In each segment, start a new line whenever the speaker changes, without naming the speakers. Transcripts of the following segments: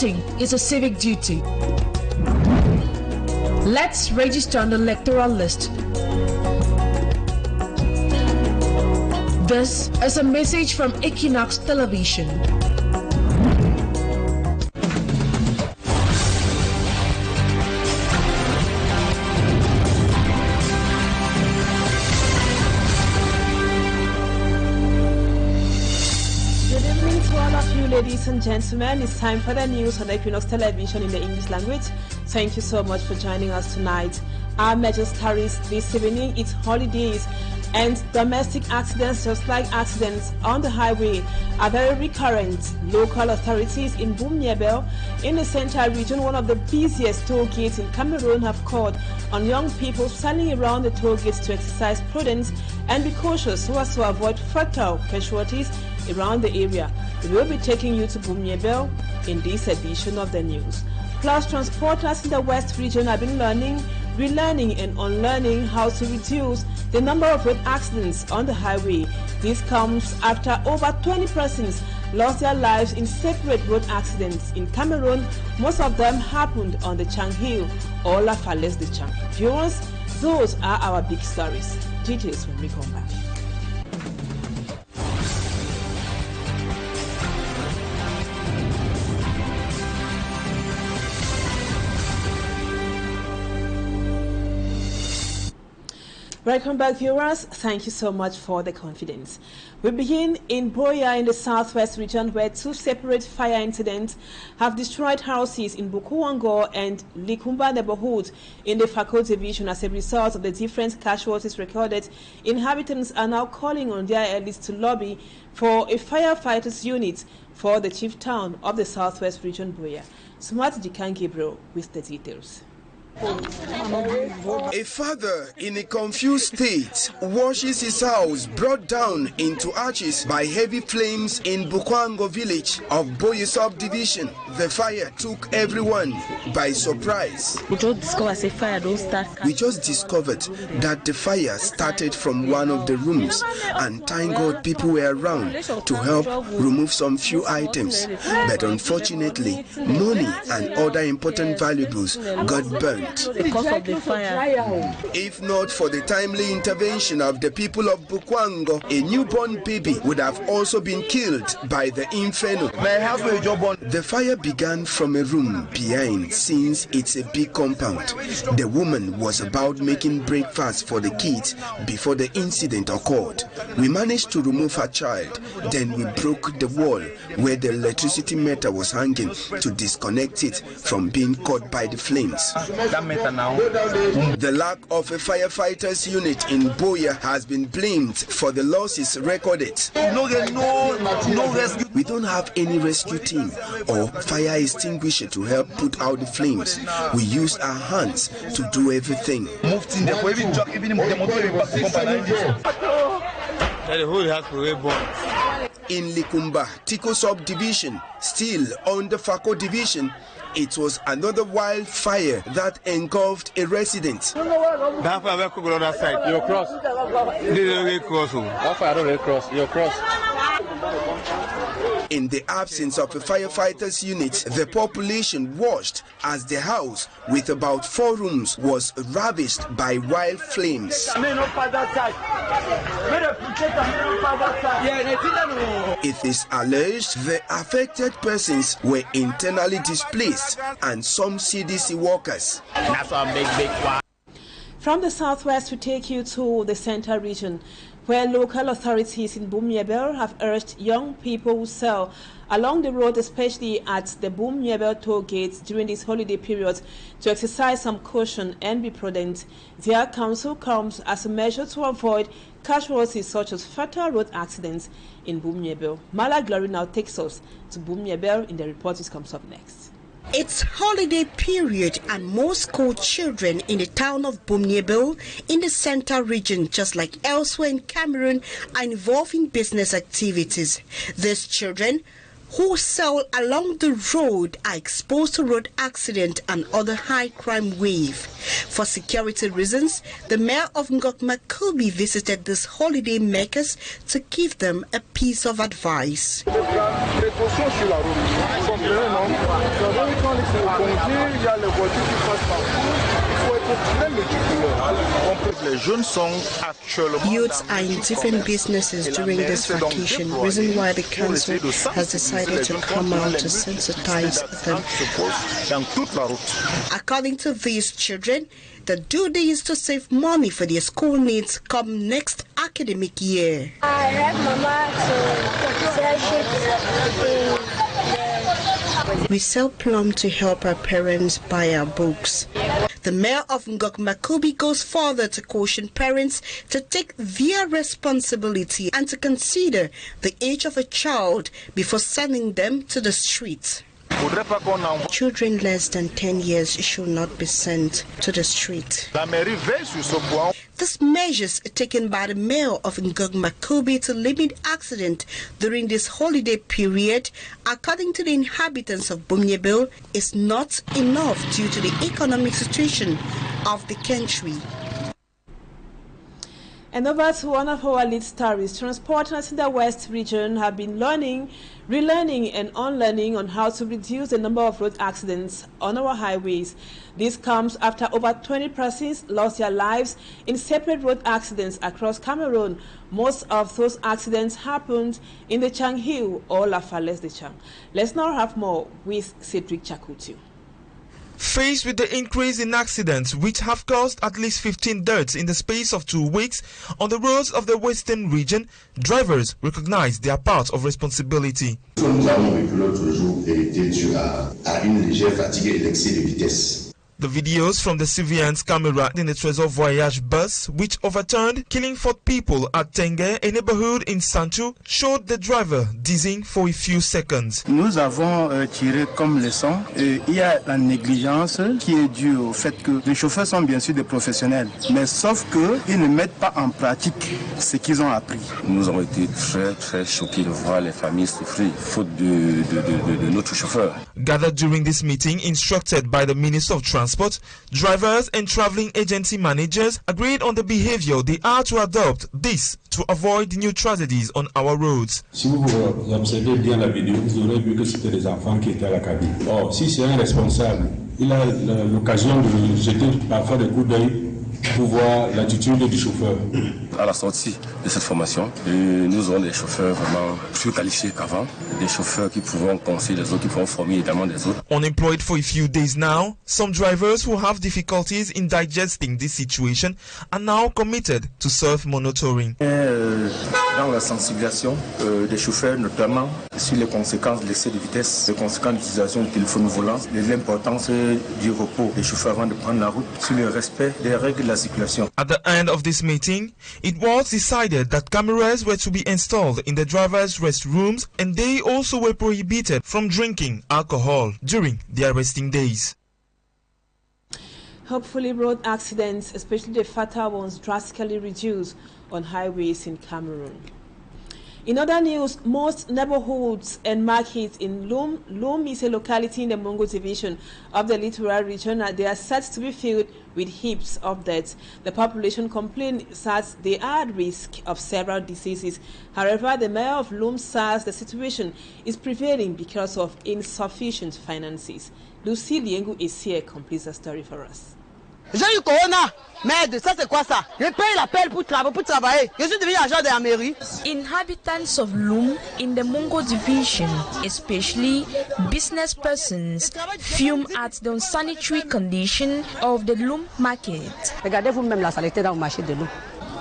Voting is a civic duty. Let's register on the electoral list. This is a message from Equinoxe Television.
Ladies and gentlemen, it's time for the news on Equinoxe Television in the English language. Thank you so much for joining us tonight. Our major stories this evening, it's holidays and domestic accidents, just like accidents on the highway, are very recurrent. Local authorities in Boya in the central region, one of the busiest toll gates in Cameroon, have called on young people standing around the toll gates to exercise prudence and be cautious so as to avoid fatal casualties around the area. We will be taking you to Boya in this edition of the news. Plus, transporters in the West region have been relearning and unlearning how to reduce the number of road accidents on the highway. This comes after over 20 persons lost their lives in separate road accidents in Cameroon. Most of them happened on the Chang Hill or La Falaise de Chang. Viewers, those are our big stories. Details when we come back. Welcome back, viewers. Thank you so much for the confidence. We begin in Boya in the southwest region, where two separate fire incidents have destroyed houses in Bukuwango and Likumba neighborhood in the Fako division. As a result of the different casualties recorded, inhabitants are now calling on their elites to lobby for a firefighters unit for the chief town of the southwest region, Boya. Smart Jikan Gabriel with the details.
A father in a confused state watches his house brought down into ashes by heavy flames in Bukwango village of Boya subdivision. The fire took everyone by surprise. We just discovered that the fire started from one of the rooms, and thank God people were around to help remove some few items. But unfortunately, money and other important valuables got burned.
Because of the fire.
If not for the timely intervention of the people of Bukwango, a newborn baby would have also been killed by the inferno. The fire began from a room behind, since it's a big compound. The woman was about making breakfast for the kids before the incident occurred. We managed to remove her child, then we broke the wall where the electricity meter was hanging to disconnect it from being caught by the flames. The lack of a firefighters unit in Boya has been blamed for the losses recorded. We don't have any rescue team or fire extinguisher to help put out the flames. We use our hands to do everything. In Likumba, Tiko subdivision, still on the Fako division, it was another wildfire that engulfed a resident.
You cross. You cross.
In the absence of a firefighters unit, the population watched as the house, with about 4 rooms, was ravished by wild flames. It is alleged the affected persons were internally displaced and some CDC workers.
From the southwest, we take you to the central region, where local authorities in Boya have urged young people who sell along the road, especially at the Boya toll gates during this holiday period, to exercise some caution and be prudent. Their counsel comes as a measure to avoid casualties such as fatal road accidents in Boya. Mala Glory now takes us to Boya in the report which comes up next.
It's holiday period and most school children in the town of Boya in the central region, just like elsewhere in Cameroon, are involved in business activities. These children who sell along the road are exposed to road accident and other high crime wave. For security reasons, the mayor of Ngokma Kubi visited these holiday makers to give them a piece of advice. Youths are in different businesses during this vacation, reason why the council has decided to come out to sensitize them. According to these children, the due days to save money for their school needs come next academic year.
I help Mama to
We sell plum to help our parents buy our books. The mayor of Ngok goes further to caution parents to take their responsibility and to consider the age of a child before sending them to the streets. Children less than 10 years should not be sent to the street. These measures taken by the mayor of Ngok to limit accidents during this holiday period, according to the inhabitants of Bumnyebel, is not enough due to the economic situation of the country.
And over to one of our lead stories, transporters in the West region have been relearning and unlearning on how to reduce the number of road accidents on our highways. This comes after over 20 persons lost their lives in separate road accidents across Cameroon. Most of those accidents happened in the Chang Hill or La Falaise de Chang. Let's now have more with Cedric Chakutiu.
Faced with the increase in accidents, which have caused at least 15 deaths in the space of 2 weeks on the roads of the western region, drivers recognize their part of responsibility.
Nous avons vécu l'autre jour et été dû à une légère fatigue et l'excès de vitesse.
The videos from the surveillance camera in the Trésor Voyage bus, which overturned, killing 4 people at Tengue, a neighborhood in Santu, showed the driver dizzying for a few seconds.
Nous avons tiré comme leçon. Il y a la négligence qui est due au fait que les chauffeurs sont bien sûr des professionnels, mais sauf qu'ils ne mettent pas en pratique ce qu'ils ont appris.
Nous avons été très choqués de voir les familles souffrir faute de notre chauffeur.
Gathered during this meeting, instructed by the Minister of Transport, drivers and traveling agency managers agreed on the behavior they are to adopt this to avoid new tragedies on our roads.
Si vous observez bien la vidéo, vous aurez vu que c'était des enfants qui étaient à la cabine. Or, si c'est un responsable, il a l'occasion de jeter parfois des coups d'œil pour voir l'attitude du chauffeur.
À la sortie de cette formation, nous aurons des chauffeurs vraiment plus qualifiés qu'avant, des chauffeurs qui pourront conseiller les autres, qui pourront former également des autres.
Unemployed for a few days now, some drivers who have difficulties in digesting this situation are now committed to self-monitoring.
Dans la sensibilisation des chauffeurs, notamment sur les conséquences de l'excès de vitesse, les conséquences de l'utilisation du téléphone volant, l'importance du repos des chauffeurs avant de prendre la route, sur le respect des règles de la circulation.
At the end of this meeting, it was decided that cameras were to be installed in the drivers' restrooms and they also were prohibited from drinking alcohol during their resting days.
Hopefully road accidents, especially the fatal ones, drastically reduce on highways in Cameroon. In other news, most neighborhoods and markets in Loum is a locality in the Mungo division of the littoral region. They are said to be filled with heaps of deaths. The population complains that they are at risk of several diseases. However, the mayor of Loum says the situation is prevailing because of insufficient finances. Lucie Liengu is here, completes the story for us.
J'ai eu Corona, merde, ça c'est quoi ça? Je paye l'appel pour travailler. Je suis devenu agent de la mairie.
Inhabitants of Loum in the Mungo division, especially business persons, fume at the unsanitary condition of the Loum market.
Regardez vous-même la saleté dans le marché de Loum.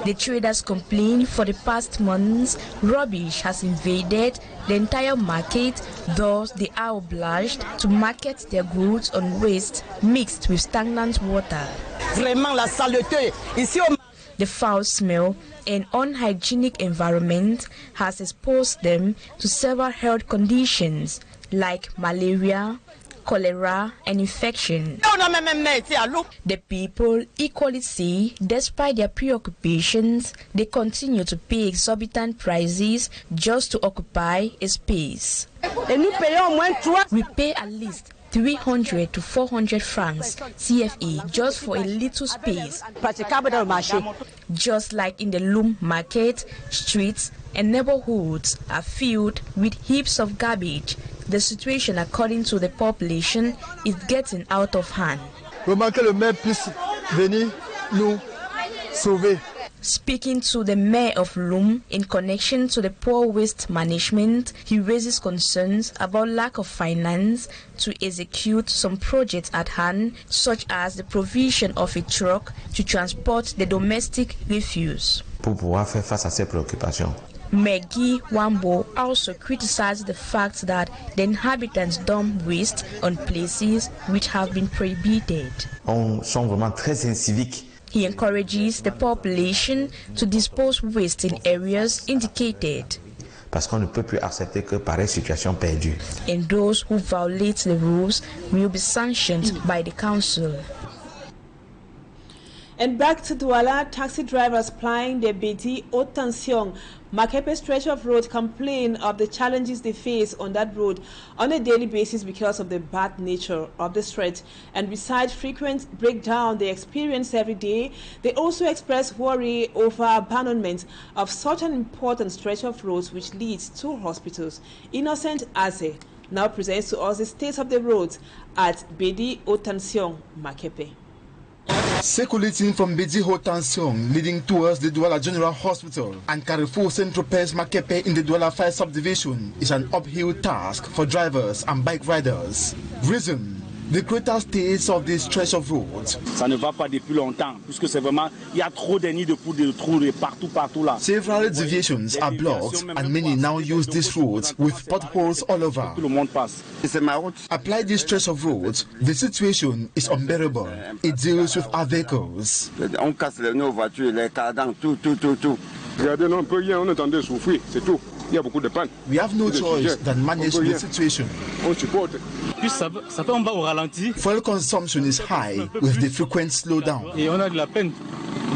The traders complain for the past months rubbish has invaded the entire market, thus they are obliged to market their goods on waste mixed with stagnant water.
Vraiment la saleté ici au...
The foul smell and unhygienic environment has exposed them to several health conditions like malaria, cholera and infection. The people equally say, despite their preoccupations, they continue to pay exorbitant prices just to occupy a space. We pay at least 300 to 400 francs CFA just for a little space. Just like in the Loum market, streets and neighborhoods are filled with heaps of garbage, The situation, according to the population, is getting out of hand.
Remarquez le maire puisse venir nous sauver.
Speaking to the mayor of Loum in connection to the poor waste management, he raises concerns about lack of finance to execute some projects at hand, such as the provision of a truck to transport the domestic refuse.
Pour pouvoir faire face à ces préoccupations.
Meggy Wambo also criticized the fact that the inhabitants dump waste on places which have been prohibited.
On sont vraiment très inciviques.
He encourages the population to dispose waste in areas indicated.
Parce qu'on ne peut plus accepter que pareille situation perdure.
And those who violate the rules will be sanctioned by the council.
And back to Duala, taxi drivers plying the Bedi Haute Tension Makepe stretch of road complain of the challenges they face on that road on a daily basis because of the bad nature of the stretch. And besides frequent breakdown they experience every day, they also express worry over abandonment of such an important stretch of roads which leads to hospitals. Innocent Aze now presents to us the state of the roads at Bedi Haute Tension Makepe.
Circulating from Bedi Haute Tension leading towards the Duala General Hospital and Carrefour Saint-Tropez Makepe in the Duala Fire Subdivision is an uphill task for drivers and bike riders. Reason: the greater states of this stretch of roads.
Ça ne va pas depuis longtemps, puisque c'est vraiment, il y a trop de nids de poudre de trous partout là.
Several deviations are blocked and many now use this road with potholes all over.
Tout le monde passe.
Apply this stretch of roads, the situation is unbearable. It deals with our vehicles.
On casse nos voitures, les cadans, tout.
Regardez, non, on peut rien, on attendait souffrir, c'est tout. Il y a beaucoup de panne.
We have no choice than manage the situation.
On supporte.
Puis ça peut on va au ralenti.
Fuel consumption is high with the frequent slowdown.
Et on a de la peine.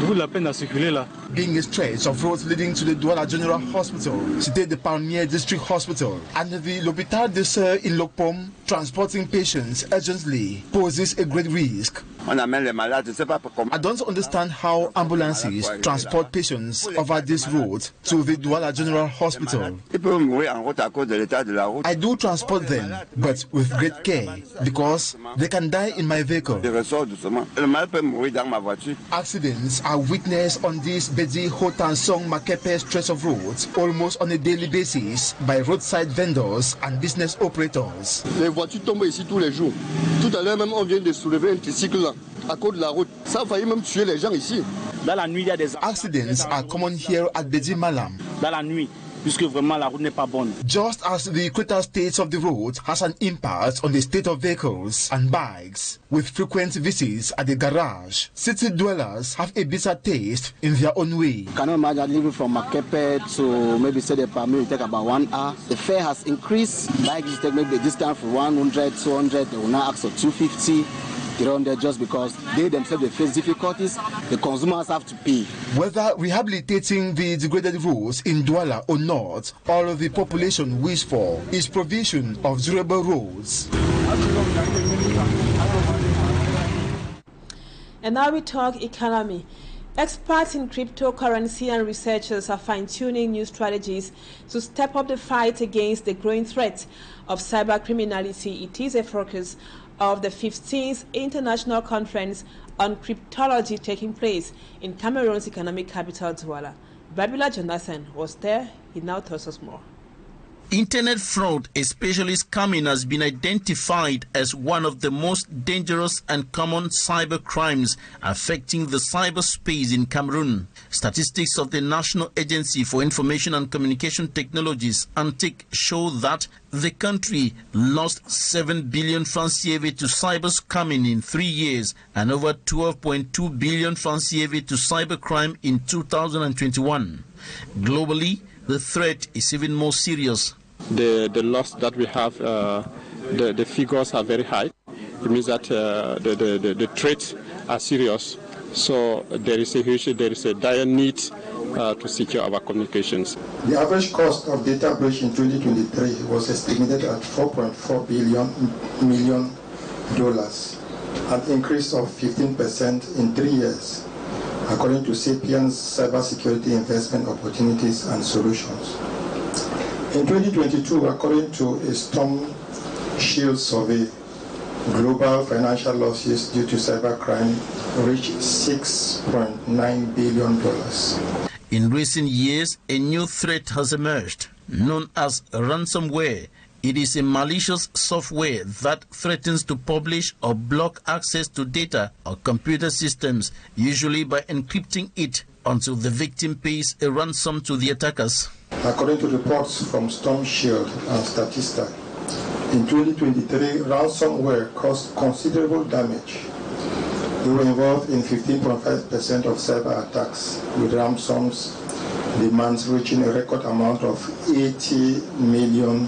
Beaucoup de la peine à circuler là.
Being a stretch of roads leading to the Duala General Hospital, Cité de Palmier District Hospital, and the L'Hôpital de Sœur in Lopom, transporting patients urgently poses a great risk. I don't understand how ambulances transport patients over this road to the Duala General Hospital. I do transport them, but with great care, because they can die in my vehicle. Accidents are witnessed on this Bedi Haute Tension Makepe stretch of roads almost on a daily basis by roadside vendors and business operators.
Les voitures tombent ici tous les jours. Tout à l'heure même on vient de soulever un tricycle là à cause de la route. Ça a failli même tuer les gens ici.
Dans la nuit il y a des
accidents are common here at Bedi Malam.
Dans la nuit, puisque vraiment la route n'est pas bonne.
Just as the greater state of the road has an impact on the state of vehicles and bikes, with frequent visits at the garage, city dwellers have a bitter taste in their own way.
You cannot imagine living from Makepe to maybe say the Palmier will take about 1 hour. The fare has increased. Bikes take maybe the distance from 100, 200. They will now ask for 250. 300 just because they themselves they face difficulties, the consumers have to pay.
Whether rehabilitating the degraded roads in Duala or not, all of the population wish for is provision of durable roads.
And now we talk economy. Experts in cryptocurrency and researchers are fine-tuning new strategies to step up the fight against the growing threat of cybercriminality. It is a focus of the 15th International Conference on Cryptology taking place in Cameroon's economic capital, Duala. Babila Jonathan was there. He now tells us more.
Internet fraud, especially scamming, has been identified as one of the most dangerous and common cyber crimes affecting the cyberspace in Cameroon. Statistics of the National Agency for Information and Communication Technologies, ANTIC, show that the country lost 7 billion francs CFA to cyber scamming in 3 years and over 12.2 billion francs CFA to cybercrime in 2021. Globally, the threat is even more serious.
The loss that we have, the figures are very high. It means that the threats are serious. So there is a dire need to secure our communications.
The average cost of data breach in 2023 was estimated at $4.4 million, an increase of 15% in 3 years, according to Sapiens Cybersecurity Investment Opportunities and Solutions. In 2022, according to a Storm Shield survey, global financial losses due to cybercrime reached $6.9 billion.
In recent years, a new threat has emerged, known as ransomware. It is a malicious software that threatens to publish or block access to data or computer systems, usually by encrypting it until the victim pays a ransom to the attackers.
According to reports from Storm Shield and Statista, in 2023, ransomware caused considerable damage. We were involved in 15.5% of cyber attacks, with ransoms demands reaching a record amount of $80 million.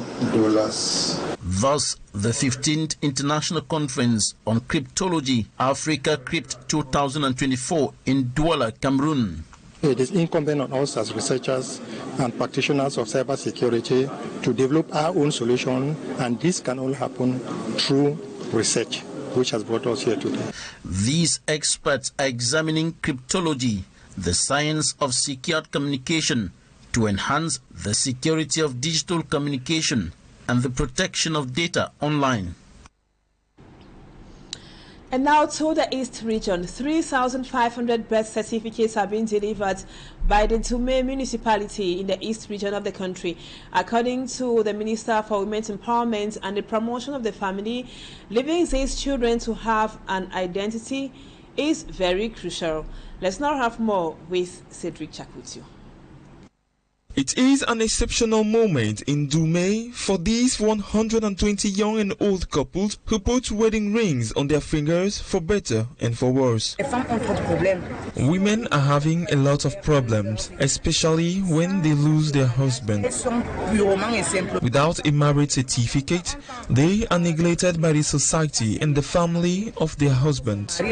Thus, the 15th International Conference on Cryptology, Africa Crypt 2024 in Duala, Cameroon.
It is incumbent on us as researchers and practitioners of cybersecurity to develop our own solution, and this can all happen through research, which has brought us here today.
These experts are examining cryptology, the science of secured communication, to enhance the security of digital communication and the protection of data online.
And now to the East region, 3,500 birth certificates have been delivered by the Loum municipality in the East region of the country. According to the Minister for Women's Empowerment and the Promotion of the Family, leaving these children to have an identity is very crucial. Let's now have more with Cedric Chakutiu.
It is an exceptional moment in Loum for these 120 young and old couples who put wedding rings on their fingers for better and for worse. Women are having a lot of problems, especially when they lose their husbands. Without a marriage certificate, they are neglected by the society and the family of their husbands.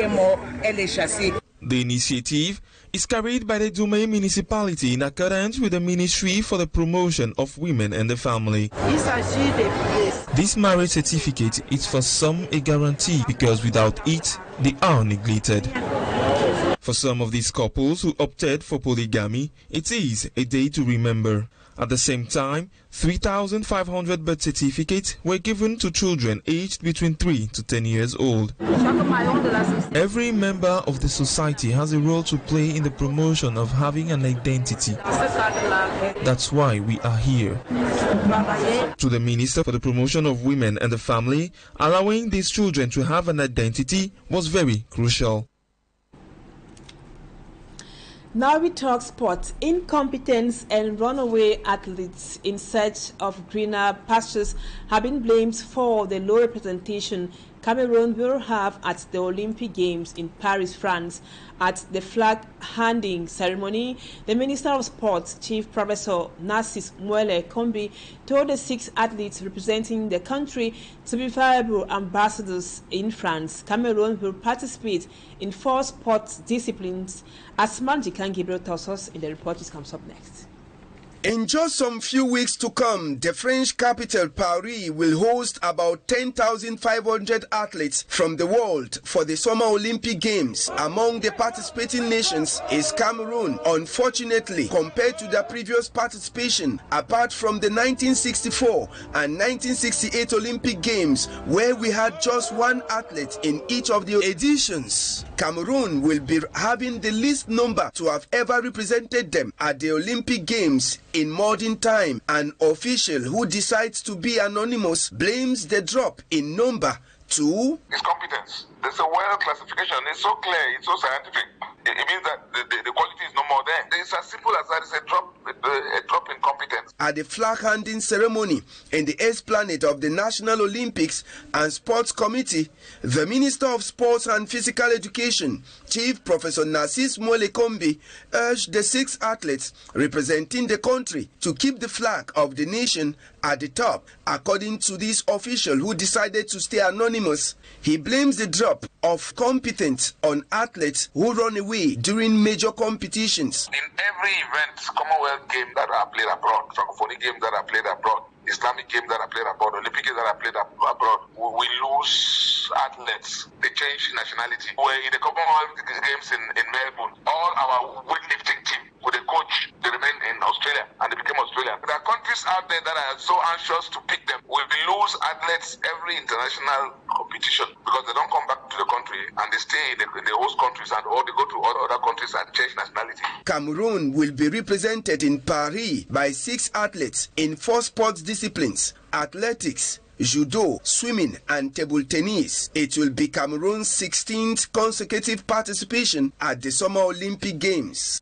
The initiative is carried by the Loum municipality in accordance with the Ministry for the Promotion of Women and the Family. This marriage certificate is for some a guarantee because without it, they are neglected. For some of these couples who opted for polygamy, it is a day to remember. At the same time, 3,500 birth certificates were given to children aged between 3 to 10 years old. Every member of the society has a role to play in the promotion of having an identity. That's why we are here. To the Minister for the Promotion of Women and the Family, allowing these children to have an identity was very crucial.
Now we talk sports. Incompetence and runaway athletes in search of greener pastures have been blamed for the low representation Cameroon will have at the Olympic Games in Paris, France. At the flag-handing ceremony, the Minister of Sports, Chief Professor Narcisse Muele Kombi, told the 6 athletes representing the country to be viable ambassadors in France. Cameroon will participate in 4 sports disciplines, as Manjikan Gabriel tells us in the report which comes up next.
In just some few weeks to come, the French capital, Paris, will host about 10,500 athletes from the world for the Summer Olympic Games. Among the participating nations is Cameroon. Unfortunately, compared to the previous participation, apart from the 1964 and 1968 Olympic Games, where we had just 1 athlete in each of the editions, Cameroon will be having the least number to have ever represented them at the Olympic Games in modern time. An official who decides to be anonymous blames the drop in number to
its competence. There's a well classification. It's so clear. It's so scientific. It means that the quality is no more there. It's as simple as that. It's a drop in competence.
At the flag-handing ceremony in the Esplanade of the National Olympics and Sports Committee, the Minister of Sports and Physical Education, Chief Professor Narcisse Muele Kombi, urged the 6 athletes representing the country to keep the flag of the nation at the top. According to this official who decided to stay anonymous, he blames the drop of competence on athletes who run away during major competitions.
In every event, Commonwealth games that are played abroad, Francophonie games that are played abroad, Islamic games that are played abroad, Olympic games that are played abroad, we lose athletes. They change nationality. We're in the Commonwealth Games in Melbourne. All our weightlifting team with a coach, they remain in Australia and they became Australian. There are countries out there athletes that are so anxious to pick them. We lose athletes every international competition because they don't come back to the country and they stay in the host countries or they go to other countries and change nationality.
Cameroon will be represented in Paris by 6 athletes in 4 sports disciplines: athletics, judo, swimming and table tennis. It will be Cameroon's 16th consecutive participation at the Summer Olympic Games.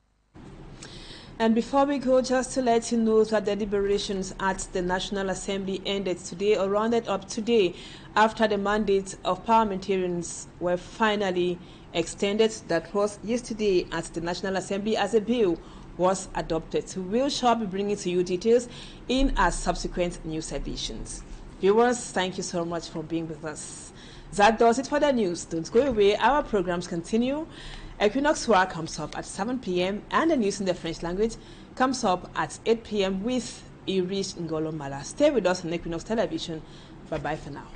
And before we go, just to let you know that the deliberations at the National Assembly ended today or rounded up today after the mandate of parliamentarians were finally extended. That was yesterday at the National Assembly as a bill was adopted. So we'll shall be bringing to you details in our subsequent news editions. Viewers, thank you so much for being with us. That does it for the news. Don't go away. Our programs continue. Equinoxe comes up at 7 p.m. and the news in the French language comes up at 8 p.m. with Irish Ngolo Mala. Stay with us on Equinoxe Television. Bye-bye for now.